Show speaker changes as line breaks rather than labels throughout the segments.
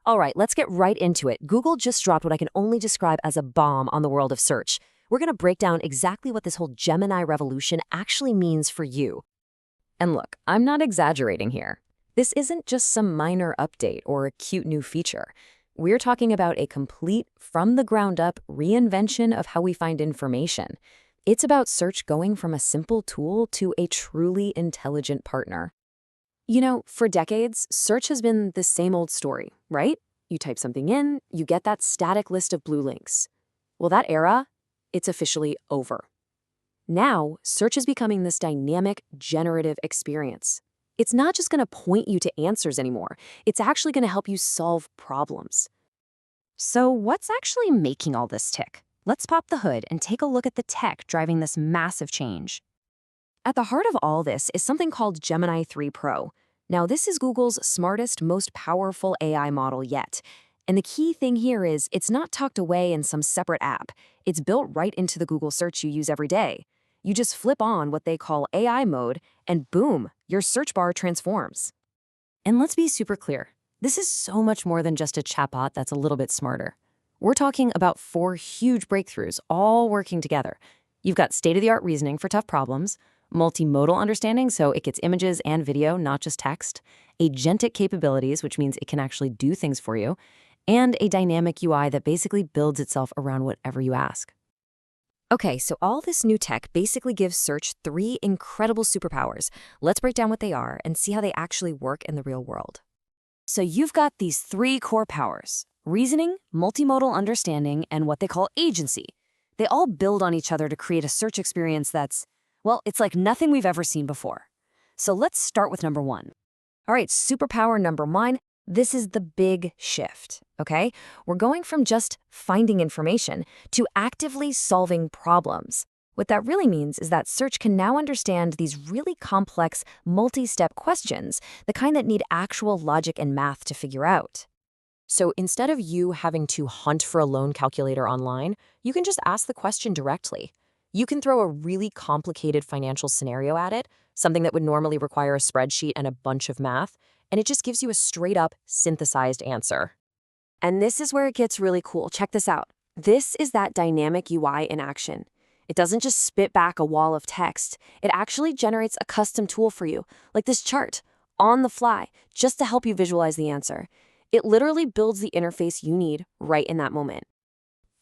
All right, let's get right into it. Google just dropped what I can only describe as a bomb on the world of search. We're going to break down exactly what this whole Gemini revolution actually means for you. And look, I'm not exaggerating here. This isn't just some minor update or a cute new feature. We're talking about a complete, from-the-ground-up reinvention of how we find information. It's about search going from a simple tool to a truly intelligent partner. You know, for decades, search has been the same old story, right? You type something in, you get that static list of blue links. Well, that era, it's officially over. Now, search is becoming this dynamic, generative experience. It's not just going to point you to answers anymore. It's actually going to help you solve problems.
So what's actually making all this tick? Let's pop the hood and take a look at the tech driving this massive change.
At the heart of all this is something called Gemini 3 Pro. Now, this is Google's smartest, most powerful AI model yet. And the key thing here is it's not tucked away in some separate app. It's built right into the Google search you use every day. You just flip on what they call AI mode, and boom, your search bar transforms.
And let's be super clear. This is so much more than just a chatbot that's a little bit smarter. We're talking about 4 huge breakthroughs all working together. You've got state-of-the-art reasoning for tough problems, multimodal understanding, so it gets images and video, not just text, agentic capabilities, which means it can actually do things for you, and a dynamic UI that basically builds itself around whatever you ask.
Okay, so all this new tech basically gives search 3 incredible superpowers. Let's break down what they are and see how they actually work in the real world. So you've got these 3 core powers: reasoning, multimodal understanding, and what they call agency. They all build on each other to create a search experience that's, well, it's like nothing we've ever seen before. So let's start with number 1. All right, superpower number 1. This is the big shift, okay? We're going from just finding information to actively solving problems. What that really means is that search can now understand these really complex, multi-step questions, the kind that need actual logic and math to figure out. So instead of you having to hunt for a loan calculator online, you can just ask the question directly. You can throw a really complicated financial scenario at it, something that would normally require a spreadsheet and a bunch of math, and it just gives you a straight-up synthesized answer. And this is where it gets really cool. Check this out. This is that dynamic UI in action. It doesn't just spit back a wall of text. It actually generates a custom tool for you, like this chart, on the fly, just to help you visualize the answer. It literally builds the interface you need right in that moment.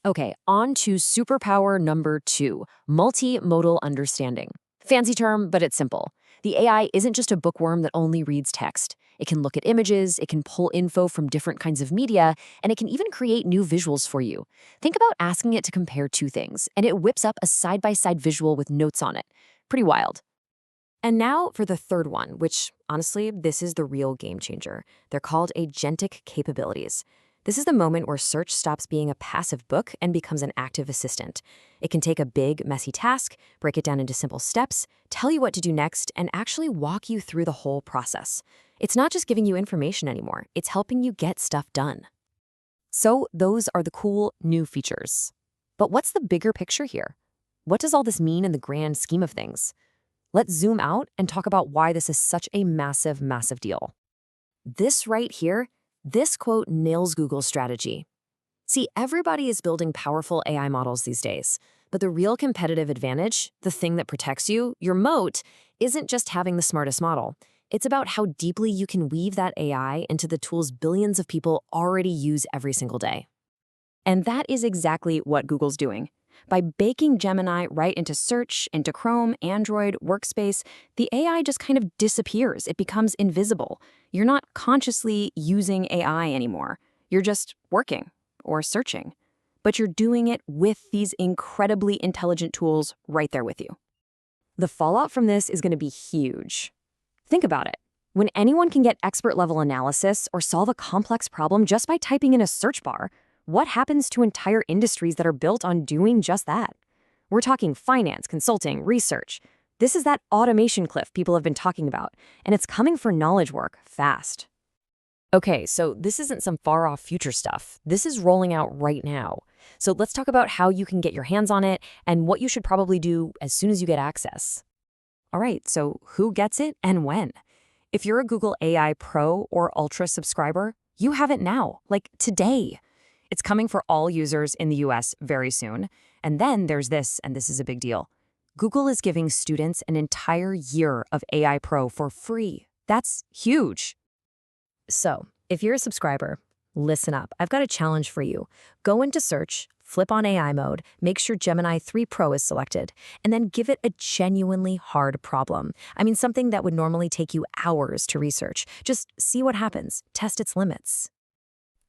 Okay, on to superpower number 2, multimodal understanding. Fancy term, but it's simple. The AI isn't just a bookworm that only reads text. It can look at images, it can pull info from different kinds of media, and it can even create new visuals for you. Think about asking it to compare 2 things, and it whips up a side-by-side visual with notes on it. Pretty wild. And now for the third one, which, honestly, this is the real game changer. They're called agentic capabilities. This is the moment where search stops being a passive book and becomes an active assistant. It can take a big, messy task, break it down into simple steps, tell you what to do next, and actually walk you through the whole process. It's not just giving you information anymore, it's helping you get stuff done. So those are the cool new features. But what's the bigger picture here? What does all this mean in the grand scheme of things? Let's zoom out and talk about why this is such a massive, massive deal. This right here, this quote nails Google's strategy. See, everybody is building powerful AI models these days, but the real competitive advantage, the thing that protects you, your moat, isn't just having the smartest model. It's about how deeply you can weave that AI into the tools billions of people already use every single day. And that is exactly what Google's doing. By baking Gemini right into search, into Chrome, Android, Workspace, the AI just kind of disappears. It becomes invisible. You're not consciously using AI anymore. You're just working or searching. But you're doing it with these incredibly intelligent tools right there with you. The fallout from this is going to be huge. Think about it. When anyone can get expert-level analysis or solve a complex problem just by typing in a search bar, what happens to entire industries that are built on doing just that? We're talking finance, consulting, research. This is that automation cliff people have been talking about, and it's coming for knowledge work fast. Okay, so this isn't some far-off future stuff. This is rolling out right now. So let's talk about how you can get your hands on it and what you should probably do as soon as you get access. All right, so who gets it and when? If you're a Google AI Pro or Ultra subscriber,
You have it now, like today. It's coming for all users in the US very soon. And then there's this, and this is a big deal. Google is giving students an entire year of AI Pro for free. That's huge. So, if you're a subscriber, listen up. I've got a challenge for you. Go into search, flip on AI mode, make sure Gemini 3 Pro is selected, and then give it a genuinely hard problem. I mean, something that would normally take you hours to research. Just see what happens, test its limits.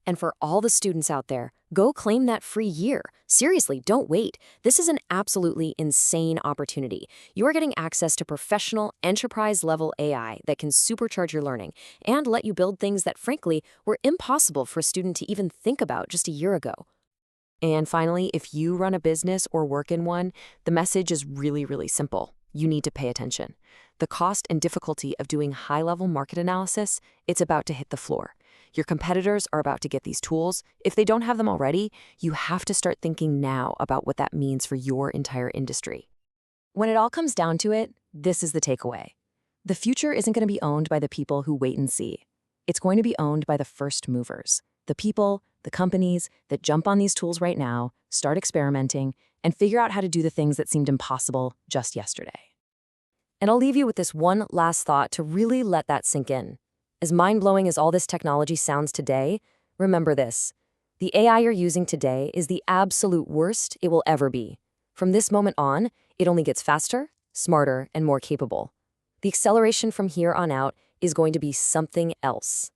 And for all the students out there, go claim that free year. Seriously, don't wait. This is an absolutely insane opportunity. You are getting access to professional, enterprise-level AI that can supercharge your learning and let you build things that, frankly, were impossible for a student to even think about just a year ago. And finally, if you run a business or work in one, the message is really, really simple. You need to pay attention. The cost and difficulty of doing high-level market analysis, it's about to hit the floor. Your competitors are about to get these tools. If they don't have them already, you have to start thinking now about what that means for your entire industry. When it all comes down to it, this is the takeaway. The future isn't going to be owned by the people who wait and see. It's going to be owned by the first movers, the people, the companies that jump on these tools right now, start experimenting, and figure out how to do the things that seemed impossible just yesterday. And I'll leave you with this one last thought to really let that sink in. As mind-blowing as all this technology sounds today, remember this. The AI you're using today is the absolute worst it will ever be. From this moment on, it only gets faster, smarter, and more capable. The acceleration from here on out is going to be something else.